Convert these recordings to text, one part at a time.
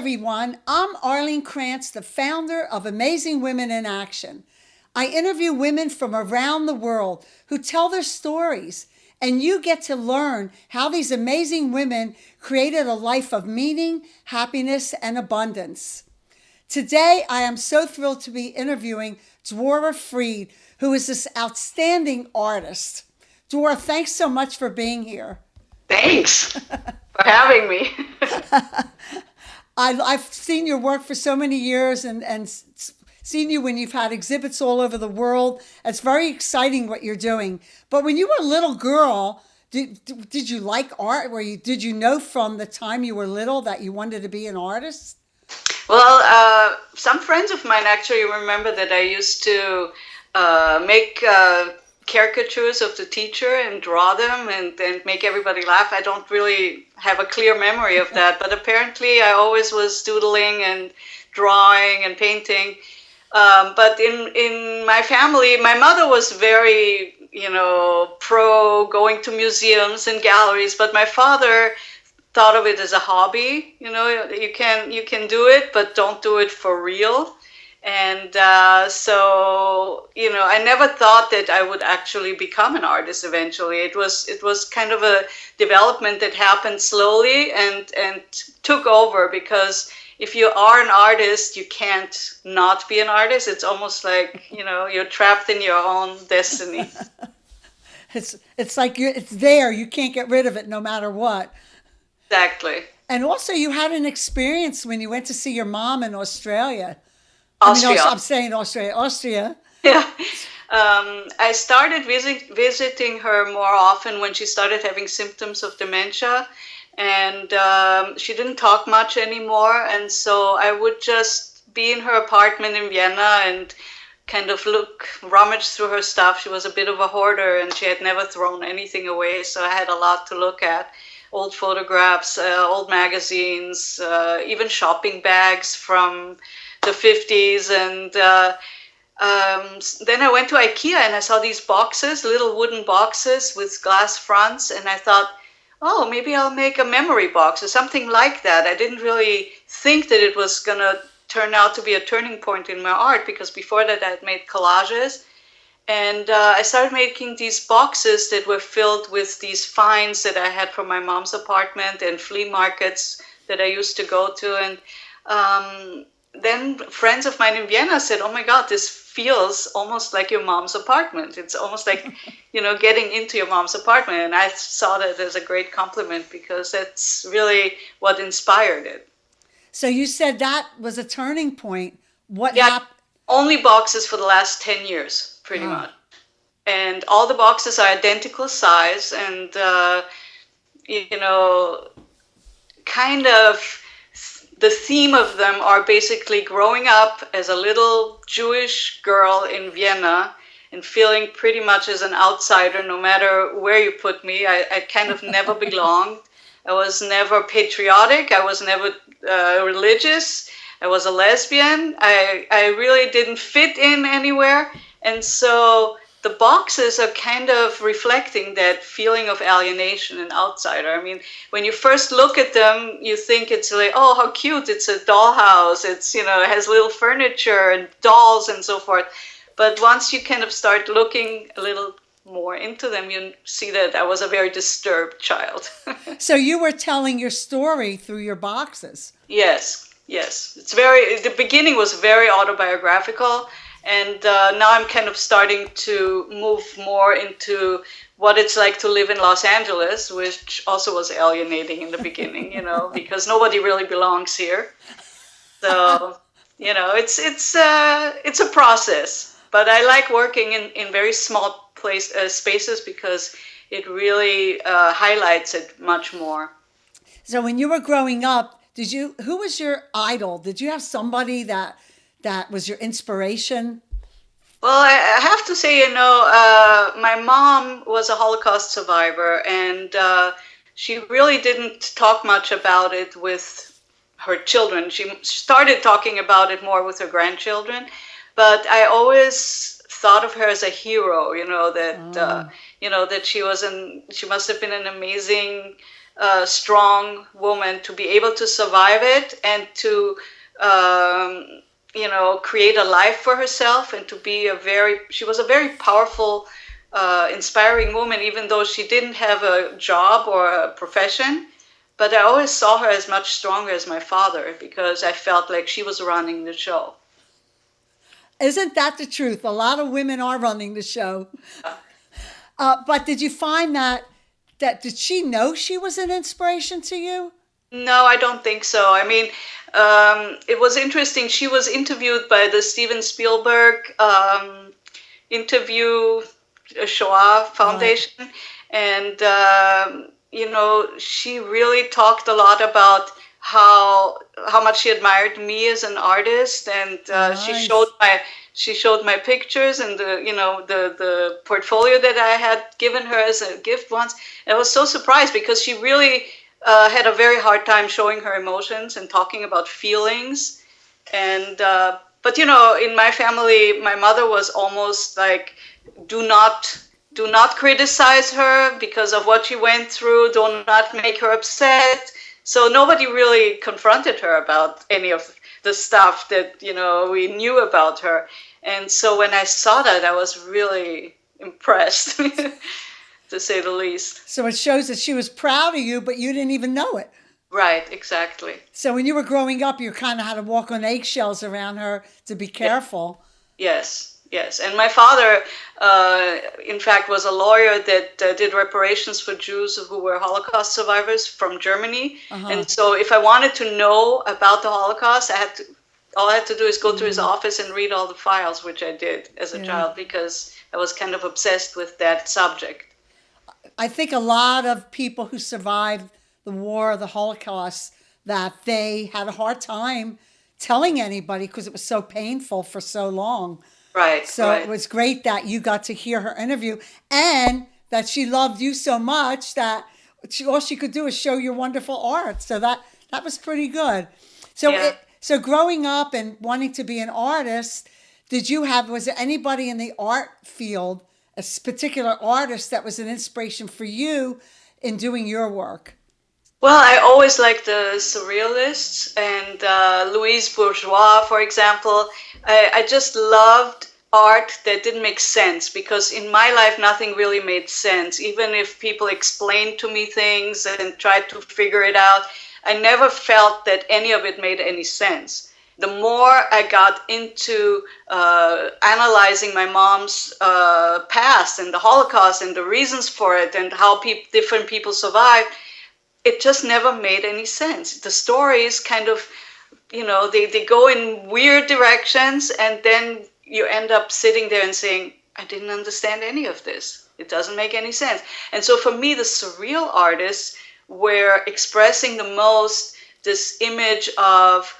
everyone. I'm Arlene Krantz, the founder of Amazing Women in Action. I interview women from around the world who tell their stories, and you get to learn how these amazing women created a life of meaning, happiness, and abundance. Today, I am so thrilled to be interviewing Dwora Fried, who is this outstanding artist. Dwora, thanks so much for being here. Thanks for having me. I've seen your work for so many years and seen you when you've had exhibits all over the world. It's very exciting what you're doing. But when you were a little girl, did you like art? Did you know from the time you were little that you wanted to be an artist? Well, some friends of mine actually remember that I used to make caricatures of the teacher and draw them and make everybody laugh. I don't really have a clear memory of that, but apparently I always was doodling and drawing and painting. But in my family, my mother was very, pro going to museums and galleries, but my father thought of it as a hobby. You can do it, but don't do it for real. And I never thought that I would actually become an artist eventually. It was kind of a development that happened slowly and took over, because if you are an artist, you can't not be an artist. It's almost like, you're trapped in your own destiny. It's like it's there. You can't get rid of it no matter what. Exactly. And also, you had an experience when you went to see your mom in Australia. I mean, Austria. I'm saying Australia, Austria. Yeah. I started visiting her more often when she started having symptoms of dementia, and she didn't talk much anymore. And so I would just be in her apartment in Vienna and kind of rummage through her stuff. She was a bit of a hoarder, and she had never thrown anything away, so I had a lot to look at. Old photographs, old magazines, even shopping bags from the 50s. And then I went to IKEA and I saw these boxes, little wooden boxes with glass fronts. And I thought, oh, maybe I'll make a memory box or something like that. I didn't really think that it was going to turn out to be a turning point in my art, because before that I had made collages. And I started making these boxes that were filled with these finds that I had from my mom's apartment and flea markets that I used to go to. And then friends of mine in Vienna said, oh my God, this feels almost like your mom's apartment. It's almost like, getting into your mom's apartment. And I saw that as a great compliment, because that's really what inspired it. So you said that was a turning point. What Yeah, happened? only boxes for the last 10 years, pretty Oh, much. And all the boxes are identical size, and, you know, kind of the theme of them are basically growing up as a little Jewish girl in Vienna and feeling pretty much as an outsider no matter where you put me. I kind of never belonged. I was never patriotic. I was never religious. I was a lesbian. I really didn't fit in anywhere. And so the boxes are kind of reflecting that feeling of alienation and outsider. I mean, when you first look at them, you think it's like, oh, how cute. It's a dollhouse. It's, it has little furniture and dolls and so forth. But once you kind of start looking a little more into them, you see that I was a very disturbed child. so you were telling your story through your boxes. Yes, yes. The beginning was very autobiographical. And now I'm kind of starting to move more into what it's like to live in Los Angeles, which also was alienating in the beginning, because nobody really belongs here. So, it's a process. But I like working in very small spaces, because it really highlights it much more. So when you were growing up, who was your idol? Did you have somebody that was your inspiration? Well, I have to say, my mom was a Holocaust survivor, and she really didn't talk much about it with her children. She started talking about it more with her grandchildren, but I always thought of her as a hero. That Oh, that she must have been an amazing strong woman to be able to survive it and to create a life for herself, and to be she was a very powerful, inspiring woman, even though she didn't have a job or a profession. But I always saw her as much stronger as my father, because I felt like she was running the show. Isn't that the truth? A lot of women are running the show. But did you find that did she know she was an inspiration to you? No, I don't think so. I mean, it was interesting. She was interviewed by the Steven Spielberg interview Shoah Foundation, right. And she really talked a lot about how much she admired me as an artist, and nice. She showed my pictures and the portfolio that I had given her as a gift once. And I was so surprised, because she really had a very hard time showing her emotions and talking about feelings. And but in my family, my mother was almost like, do not criticize her because of what she went through. Do not make her upset. So nobody really confronted her about any of the stuff that we knew about her. And so when I saw that, I was really impressed, to say the least. So it shows that she was proud of you, but you didn't even know it. Right, exactly. So when you were growing up, you kind of had to walk on eggshells around her to be careful. Yes. And my father, in fact, was a lawyer that did reparations for Jews who were Holocaust survivors from Germany. Uh-huh. And so if I wanted to know about the Holocaust, all I had to do is go to his office and read all the files, which I did as a child, because I was kind of obsessed with that subject. I think a lot of people who survived the war, the Holocaust, that they had a hard time telling anybody because it was so painful for so long. Right. So It was great that you got to hear her interview, and that she loved you so much that all she could do is show your wonderful art. So that was pretty good. So so growing up and wanting to be an artist, was there anybody in the art field, a particular artist that was an inspiration for you in doing your work? Well, I always liked the surrealists, and Louise Bourgeois, for example. I just loved art that didn't make sense, because in my life, nothing really made sense. Even if people explained to me things and tried to figure it out, I never felt that any of it made any sense. The more I got into analyzing my mom's past and the Holocaust and the reasons for it and how different people survived, it just never made any sense. The stories kind of, they go in weird directions, and then you end up sitting there and saying, I didn't understand any of this. It doesn't make any sense. And so for me, the surreal artists were expressing the most this image of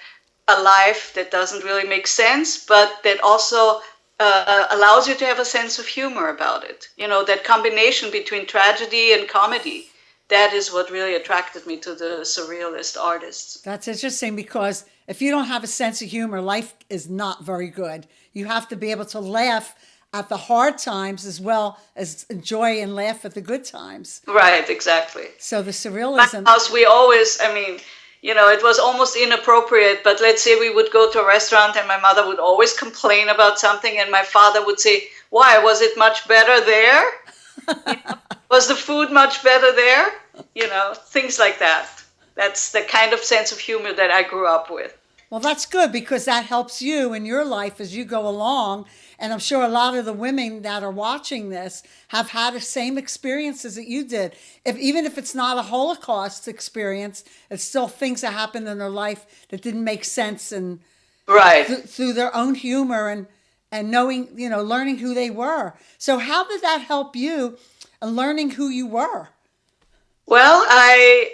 a life that doesn't really make sense, but that also allows you to have a sense of humor about it. That combination between tragedy and comedy. That is what really attracted me to the surrealist artists. That's interesting, because if you don't have a sense of humor, life is not very good. You have to be able to laugh at the hard times as well as enjoy and laugh at the good times. Right, exactly. So the surrealism. My house, we always, it was almost inappropriate, but let's say we would go to a restaurant and my mother would always complain about something, and my father would say, why, was it much better there? Was the food much better there? Things like that. That's the kind of sense of humor that I grew up with. Well, that's good, because that helps you in your life as you go along. And I'm sure a lot of the women that are watching this have had the same experiences that you did. Even if it's not a Holocaust experience, it's still things that happened in their life that didn't make sense, and right. Through their own humor and knowing, learning who they were. So how did that help you in learning who you were? Well, I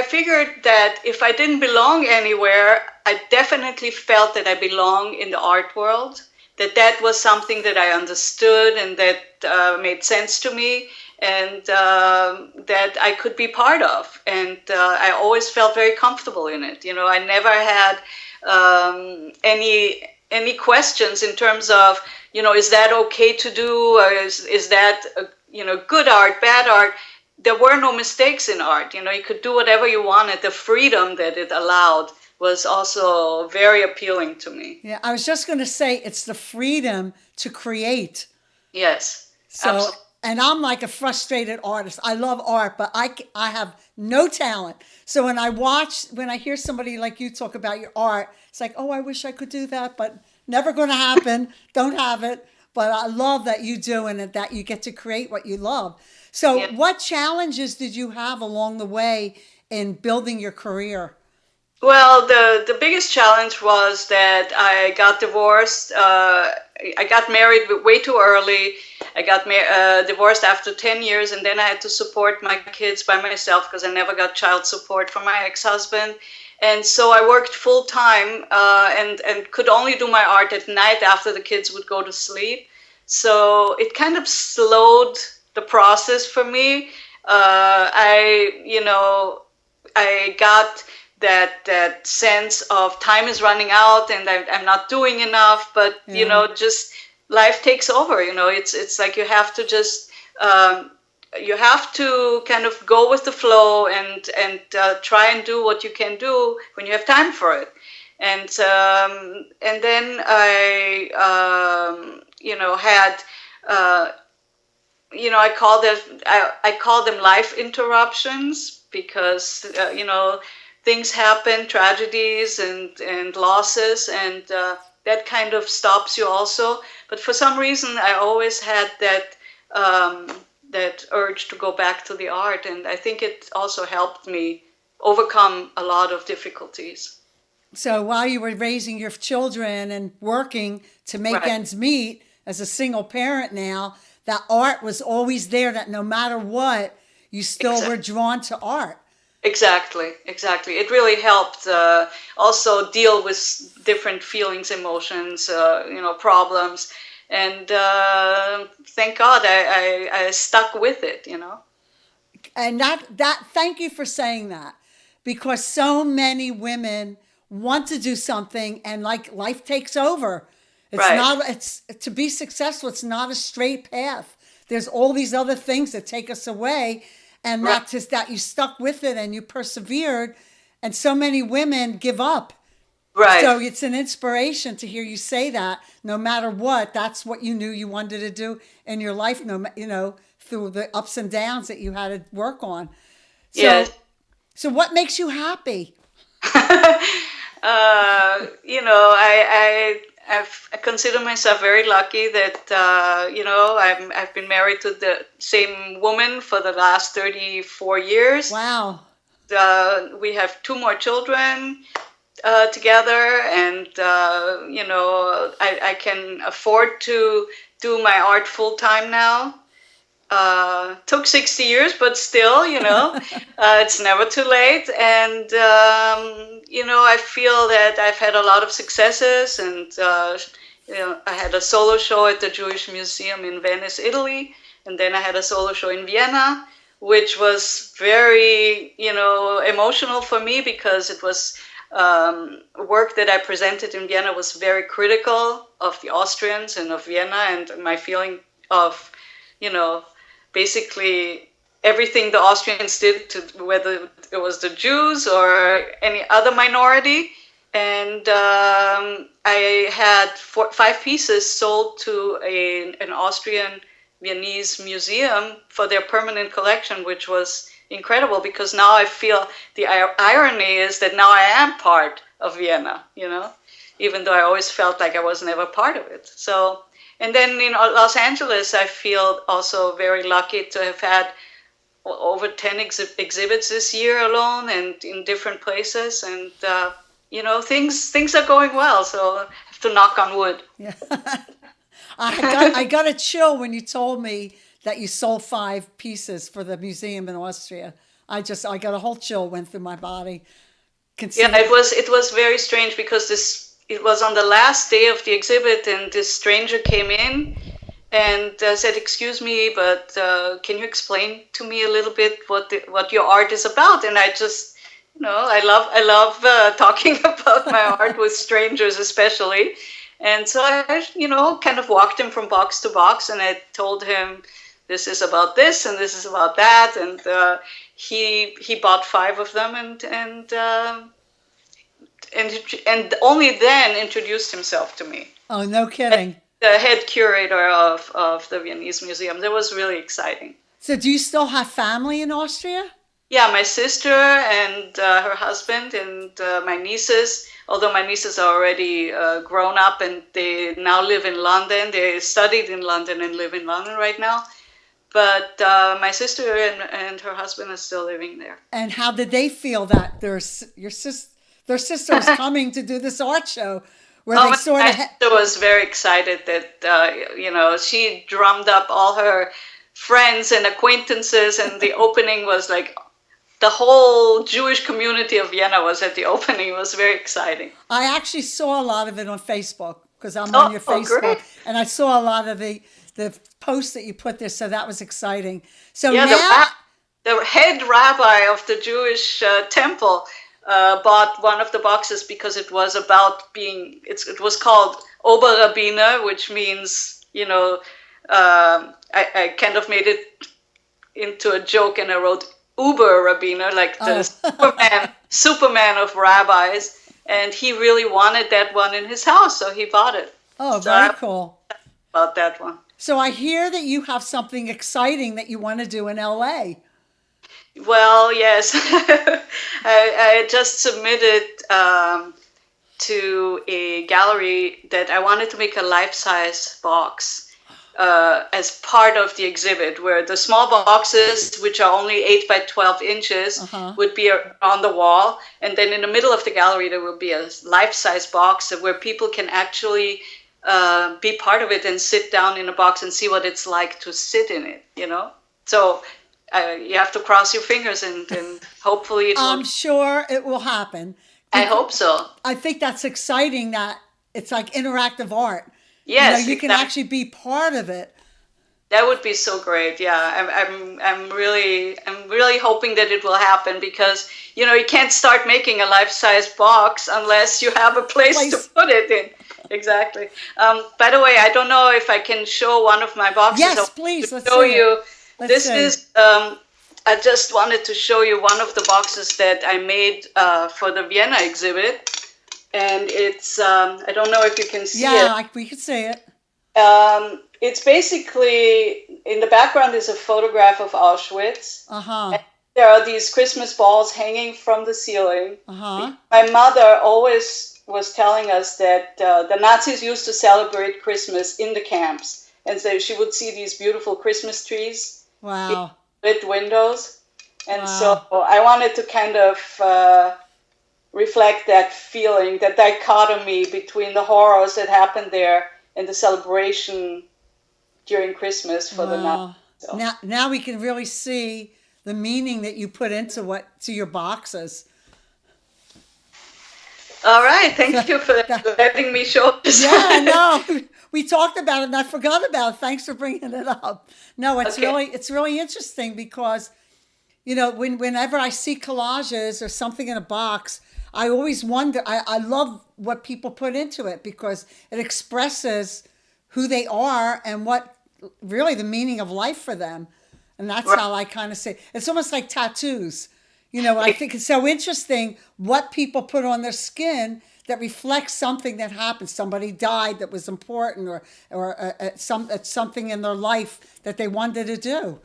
figured that if I didn't belong anywhere, I definitely felt that I belong in the art world, that was something that I understood and that made sense to me, and that I could be part of. And I always felt very comfortable in it. I never had any questions in terms of, is that okay to do? Or is that, good art, bad art? there were no mistakes in art. You know, you could do whatever you wanted. The freedom that it allowed was also very appealing to me. Yeah, I was just going to say it's the freedom to create. Yes, So, absolutely. and I'm like a frustrated artist. I love art, but I have no talent. So when I hear somebody like you talk about your art, it's like, oh, I wish I could do that, but never going to happen. Don't have it. But I love that you do and that you get to create what you love. So, Yeah. what challenges did you have along the way in building your career? Well, the biggest challenge was that I got divorced. I got married way too early. I got divorced after 10 years, and then I had to support my kids by myself because I never got child support from my ex-husband. And so I worked full time and could only do my art at night after the kids would go to sleep. So it kind of slowed the process for me. I got that sense of time is running out and I'm not doing enough, but Yeah. just life takes over. It's like you have to kind of go with the flow and try and do what you can do when you have time for it. And then I had I call them life interruptions because things happen, tragedies and losses, and that kind of stops you also. But for some reason, I always had that urge to go back to the art, and I think it also helped me overcome a lot of difficulties. So while you were raising your children and working to make Right. ends meet as a single parent now, that art was always there, that no matter what, you still were Exactly. drawn to art. Exactly. It really helped also deal with different feelings, emotions, problems, and thank God I stuck with it. And thank you for saying that, because so many women want to do something and like life takes over. Right, It's to be successful, it's not a straight path. There's all these other things that take us away, and right, that just that you stuck with it and you persevered, and so many women give up. right. So it's an inspiration to hear you say that no matter what, that's what you knew you wanted to do in your life, through the ups and downs that you had to work on. Yes. So what makes you happy? I consider myself very lucky that I've been married to the same woman for the last 34 years. Wow. We have two more children together, and I can afford to do my art full time now. Took 60 years, but still, it's never too late. And, I feel that I've had a lot of successes. And, I had a solo show at the Jewish Museum in Venice, Italy. And then I had a solo show in Vienna, which was very, emotional for me because it was work that I presented in Vienna was very critical of the Austrians and of Vienna and my feeling of, you know, basically everything the Austrians did to whether it was the Jews or any other minority. And I had five pieces sold to an Austrian Viennese museum for their permanent collection, which was incredible because now I feel the irony is that now I am part of Vienna, even though I always felt like I was never part of it. So, and then in Los Angeles, I feel also very lucky to have had over 10 exhibits this year alone and in different places. And, things are going well. So I have to knock on wood. Yeah. I got a chill when you told me that you sold five pieces for the museum in Austria. I got a whole chill went through my body. Yeah, Consider. it was very strange because it was on the last day of the exhibit, and this stranger came in and said, "Excuse me, but can you explain to me a little bit what your art is about?" And I just, I love talking about my art with strangers, especially. And so I, kind of walked him from box to box, and I told him this is about this and this is about that, and he bought 5 of them, and only then introduced himself to me. Oh, no kidding. The head curator of the Viennese Museum. That was really exciting. So do you still have family in Austria? Yeah, my sister and her husband and my nieces, although my nieces are already grown up and they now live in London. They studied in London and live in London right now. But my sister and her husband are still living there. And how did they feel that their sister was coming to do this art show? Where they sort of... My sister was very excited that, she drummed up all her friends and acquaintances, and the opening was like the whole Jewish community of Vienna was at the opening. It was very exciting. I actually saw a lot of it on Facebook because I'm on your Facebook, great. And I saw a lot of the posts that you put there, so that was exciting. So yeah, now the head rabbi of the Jewish temple bought one of the boxes because it was about being. It was called Oberrabbiner, which means I kind of made it into a joke, and I wrote Uber Rabbiner, like the Superman of rabbis, and he really wanted that one in his house, so he bought it. Oh, very cool. About that one. So I hear that you have something exciting that you want to do in LA. Well, yes. I just submitted to a gallery that I wanted to make a life-size box as part of the exhibit, where the small boxes, which are only 8 by 12 inches, would be on the wall. And then in the middle of the gallery, there will be a life-size box where people can actually be part of it and sit down in a box and see what it's like to sit in it, So you have to cross your fingers and hopefully it will. I'm sure it will happen. I hope so. I think that's exciting that it's like interactive art. Yes, you can actually be part of it. That would be so great. Yeah, I'm really hoping that it will happen because you can't start making a life-size box unless you have a place to put it in. Exactly. By the way, I don't know if I can show one of my boxes. Yes, please. Let's show you. Let's is. I just wanted to show you one of the boxes that I made for the Vienna exhibit. And it's, I don't know if you can see it. Yeah, we can see it. It's basically, in the background is a photograph of Auschwitz. And there are these Christmas balls hanging from the ceiling. My mother always was telling us that the Nazis used to celebrate Christmas in the camps. And so she would see these beautiful Christmas trees. Wow. Lit windows. And so I wanted to kind of reflect that feeling, that dichotomy between the horrors that happened there and the celebration during Christmas for the Nazis. So. Now we can really see the meaning that you put into your boxes. All right, thank you for letting me show this. Yeah, no, we talked about it and I forgot about it. Thanks for bringing it up. No, it's really interesting because, whenever I see collages or something in a box, I always wonder, I love what people put into it because it expresses who they are and what really the meaning of life for them. And that's how I kind of say, it's almost like tattoos. I think it's so interesting what people put on their skin that reflects something that happened. Somebody died that was important or something in their life that they wanted to do.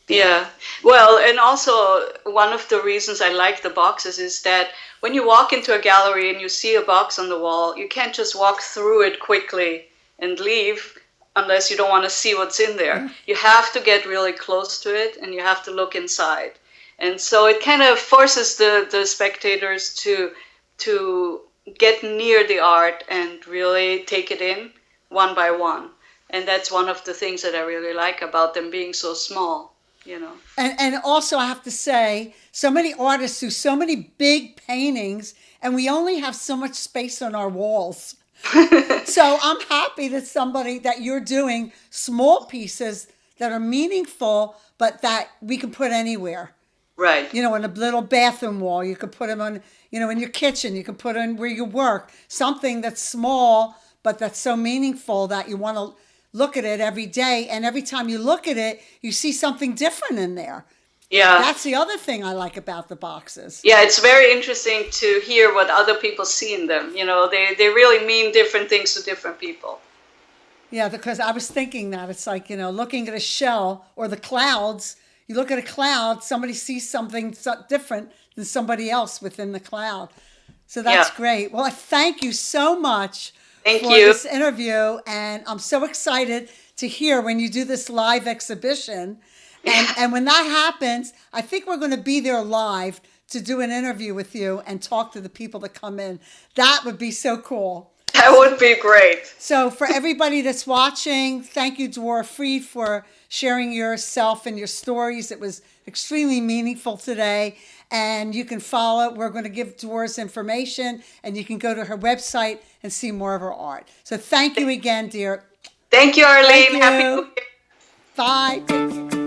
Yeah. Well, and also one of the reasons I like the boxes is that when you walk into a gallery and you see a box on the wall, you can't just walk through it quickly and leave unless you don't want to see what's in there. Mm-hmm. You have to get really close to it and you have to look inside. And so it kind of forces the spectators to get near the art and really take it in one by one. And that's one of the things that I really like about them being so small. And also I have to say, so many artists do so many big paintings and we only have so much space on our walls. So I'm happy that you're doing small pieces that are meaningful, but that we can put anywhere. Right. On a little bathroom wall, you could put them on, in your kitchen, you can put them where you work, something that's small, but that's so meaningful that you want to look at it every day. And every time you look at it, you see something different in there. Yeah. That's the other thing I like about the boxes. Yeah, it's very interesting to hear what other people see in them. They really mean different things to different people. Yeah, because I was thinking that it's like, looking at a shell or the clouds, you look at a cloud, somebody sees something different than somebody else within the cloud. So that's great. Well, I thank you so much for this interview. And I'm so excited to hear when you do this live exhibition. And when that happens, I think we're going to be there live to do an interview with you and talk to the people that come in. That would be so cool. That would be great. So for everybody that's watching, thank you, Dwora Fried, for sharing yourself and your stories. It was extremely meaningful today. And you can follow. We're going to give Dwora's information, and you can go to her website and see more of her art. So thank you again, dear. Thank you, Arlene. Thank you. Happy New Year. Bye.